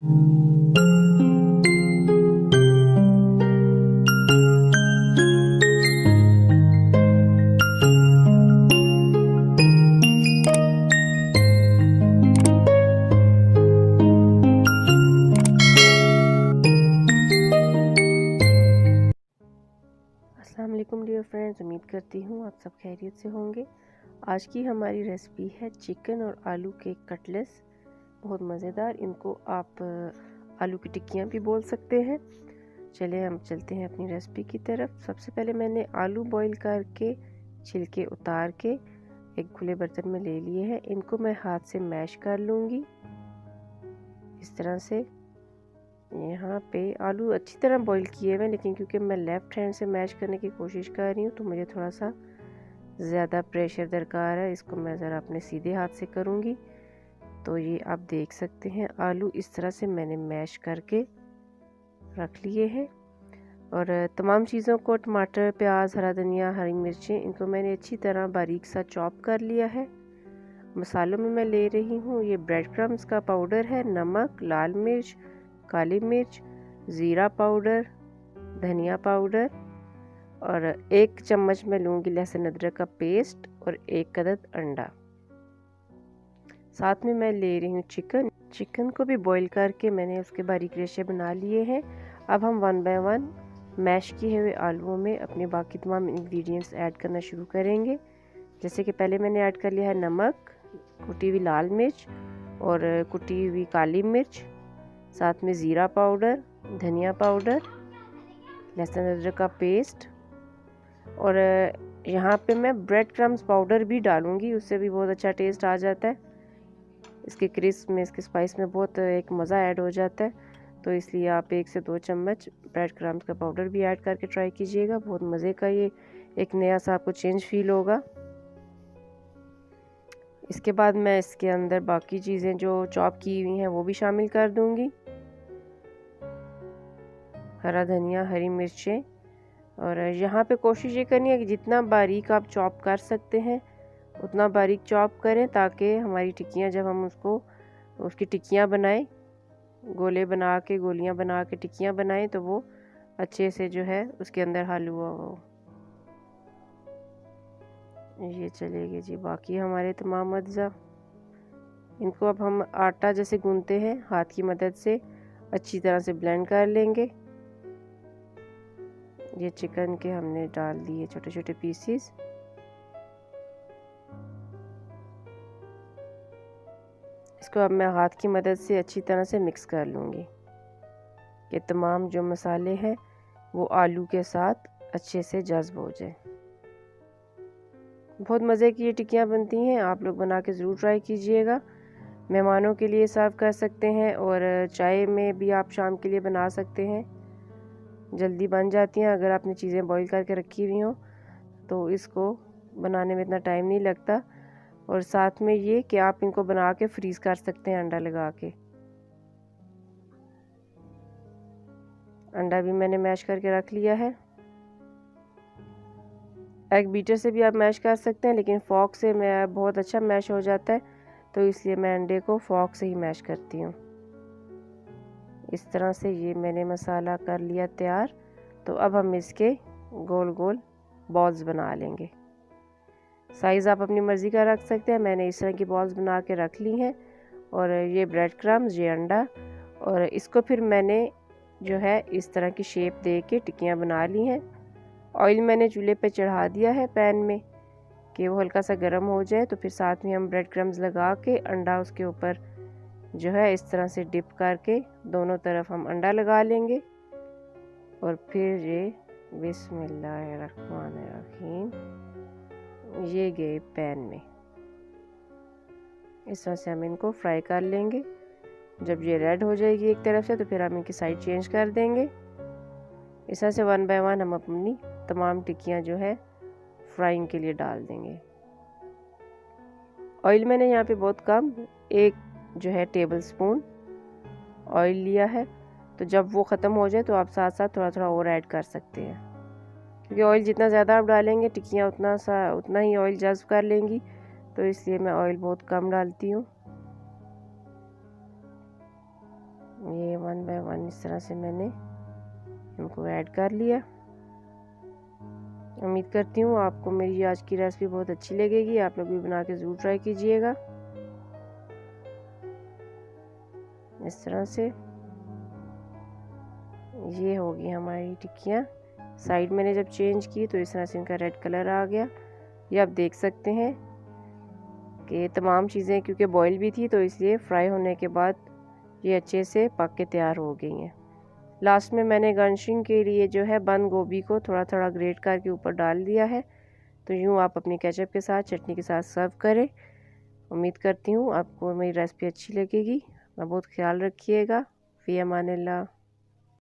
अस्सलाम वालेकुम dear friends, उम्मीद करती हूँ आप सब खैरियत से होंगे। आज की हमारी रेसिपी है चिकन और आलू के कटलेट्स, बहुत मज़ेदार। इनको आप आलू की टिक्कियाँ भी बोल सकते हैं। चलिए हम चलते हैं अपनी रेसिपी की तरफ। सबसे पहले मैंने आलू बॉईल करके छिलके उतार के एक खुले बर्तन में ले लिए हैं। इनको मैं हाथ से मैश कर लूँगी इस तरह से। यहाँ पे आलू अच्छी तरह बॉईल किए हुए, लेकिन क्योंकि मैं लेफ़्ट हैंड से मैश करने की कोशिश कर रही हूँ तो मुझे थोड़ा सा ज़्यादा प्रेशर दरकार है। इसको मैं ज़रा अपने सीधे हाथ से करूँगी। तो ये आप देख सकते हैं आलू इस तरह से मैंने मैश करके रख लिए हैं। और तमाम चीज़ों को, टमाटर, प्याज, हरा धनिया, हरी मिर्चें, इनको मैंने अच्छी तरह बारीक सा चॉप कर लिया है। मसालों में मैं ले रही हूँ ये ब्रेड क्रम्स का पाउडर है, नमक, लाल मिर्च, काली मिर्च, ज़ीरा पाउडर, धनिया पाउडर, और 1 चम्मच मैं लूँगी लहसुन अदरक का पेस्ट और 1 अदद अंडा। साथ में मैं ले रही हूँ चिकन को भी बॉईल करके मैंने उसके बारीक रेशे बना लिए हैं। अब हम 1 बाय 1 मैश किए हुए आलूओं में अपने बाकी तमाम इंग्रेडिएंट्स ऐड करना शुरू करेंगे। जैसे कि पहले मैंने ऐड कर लिया है नमक, कुटी हुई लाल मिर्च और कुटी हुई काली मिर्च, साथ में ज़ीरा पाउडर, धनिया पाउडर, लहसुन अदरक का पेस्ट, और यहाँ पे मैं ब्रेड क्रम्स पाउडर भी डालूँगी, उससे भी बहुत अच्छा टेस्ट आ जाता है। इसके क्रिस्प में, इसके स्पाइस में बहुत एक मज़ा ऐड हो जाता है। तो इसलिए आप 1 से 2 चम्मच ब्रेड क्रम्स का पाउडर भी ऐड करके ट्राई कीजिएगा। बहुत मज़े का ये एक नया सा आपको चेंज फील होगा। इसके बाद मैं इसके अंदर बाकी चीज़ें जो चॉप की हुई हैं वो भी शामिल कर दूँगी। हरा धनिया, हरी मिर्चें, और यहाँ पे कोशिश ये करनी है कि जितना बारीक आप चॉप कर सकते हैं उतना बारीक चॉप करें, ताकि हमारी टिक्कियाँ, जब हम उसकी टिक्कियाँ बनाएं, गोलियाँ बना के टिक्कियाँ बनाएं, तो वो अच्छे से जो है उसके अंदर हलवा हो। ये चलेगी जी। बाकी हमारे तमाम अज्जा, इनको अब हम आटा जैसे गूंथते हैं हाथ की मदद से अच्छी तरह से ब्लेंड कर लेंगे। ये चिकन के हमने डाल दिए छोटे छोटे पीसीस। इसको अब मैं हाथ की मदद से अच्छी तरह से मिक्स कर लूँगी कि तमाम जो मसाले हैं वो आलू के साथ अच्छे से जज्ब हो जाए। बहुत मज़े की ये टिक्कियाँ बनती हैं, आप लोग बना के ज़रूर ट्राई कीजिएगा। मेहमानों के लिए सर्व कर सकते हैं और चाय में भी आप शाम के लिए बना सकते हैं। जल्दी बन जाती हैं अगर आपने चीज़ें बॉईल करके रखी हुई हों, तो इसको बनाने में इतना टाइम नहीं लगता। और साथ में ये कि आप इनको बना के फ्रीज़ कर सकते हैं अंडा लगा के। अंडा भी मैंने मैश करके रख लिया है। एग बीटर से भी आप मैश कर सकते हैं, लेकिन फॉक से मैं बहुत अच्छा मैश हो जाता है, तो इसलिए मैं अंडे को फॉक से ही मैश करती हूँ। इस तरह से ये मैंने मसाला कर लिया तैयार। तो अब हम इसके गोल गोल बॉल्स बना लेंगे। साइज़ आप अपनी मर्ज़ी का रख सकते हैं। मैंने इस तरह की बॉल्स बना के रख ली हैं। और ये ब्रेड क्रम्स, ये अंडा, और इसको फिर मैंने जो है इस तरह की शेप दे के टिक्कियाँ बना ली हैं। ऑयल मैंने चूल्हे पे चढ़ा दिया है पैन में कि वो हल्का सा गर्म हो जाए। तो फिर साथ में हम ब्रेड क्रम्स लगा के अंडा उसके ऊपर जो है इस तरह से डिप करके दोनों तरफ हम अंडा लगा लेंगे। और फिर ये बिस्मिल्लाहिर्रहमानिर्रहीम, ये गए पैन में। इस तरह से हम इनको फ्राई कर लेंगे। जब ये रेड हो जाएगी एक तरफ से, तो फिर हम इनकी साइड चेंज कर देंगे। इस तरह से 1 बाय 1 हम अपनी तमाम टिक्कियाँ जो है फ्राइंग के लिए डाल देंगे। ऑयल मैंने यहाँ पे बहुत कम, 1 जो है टेबल स्पून ऑयल लिया है। तो जब वो ख़त्म हो जाए तो आप साथ साथ थोड़ा थोड़ा और ऐड कर सकते हैं, क्योंकि ऑयल जितना ज़्यादा आप डालेंगे टिक्कियाँ उतना ही ऑयल जज्ब कर लेंगी। तो इसलिए मैं ऑयल बहुत कम डालती हूँ। इस तरह से मैंने इनको ऐड कर लिया। उम्मीद करती हूँ आपको मेरी आज की रेसिपी बहुत अच्छी लगेगी। आप लोग भी बना के ज़रूर ट्राई कीजिएगा। इस तरह से ये होगी हमारी टिक्कियाँ। साइड मैंने जब चेंज की तो इस तरह से इनका रेड कलर आ गया। ये आप देख सकते हैं कि तमाम चीज़ें क्योंकि बॉईल भी थी तो इसलिए फ्राई होने के बाद ये अच्छे से पक के तैयार हो गई हैं। लास्ट में मैंने गार्निशिंग के लिए जो है बंद गोभी को थोड़ा थोड़ा ग्रेट करके ऊपर डाल दिया है। तो यूँ आप अपनी केचप के साथ चटनी के साथ सर्व करें। उम्मीद करती हूँ आपको मेरी रेसिपी अच्छी लगेगी। अपना बहुत ख्याल रखिएगा। फ़ी अमानिल्लाह।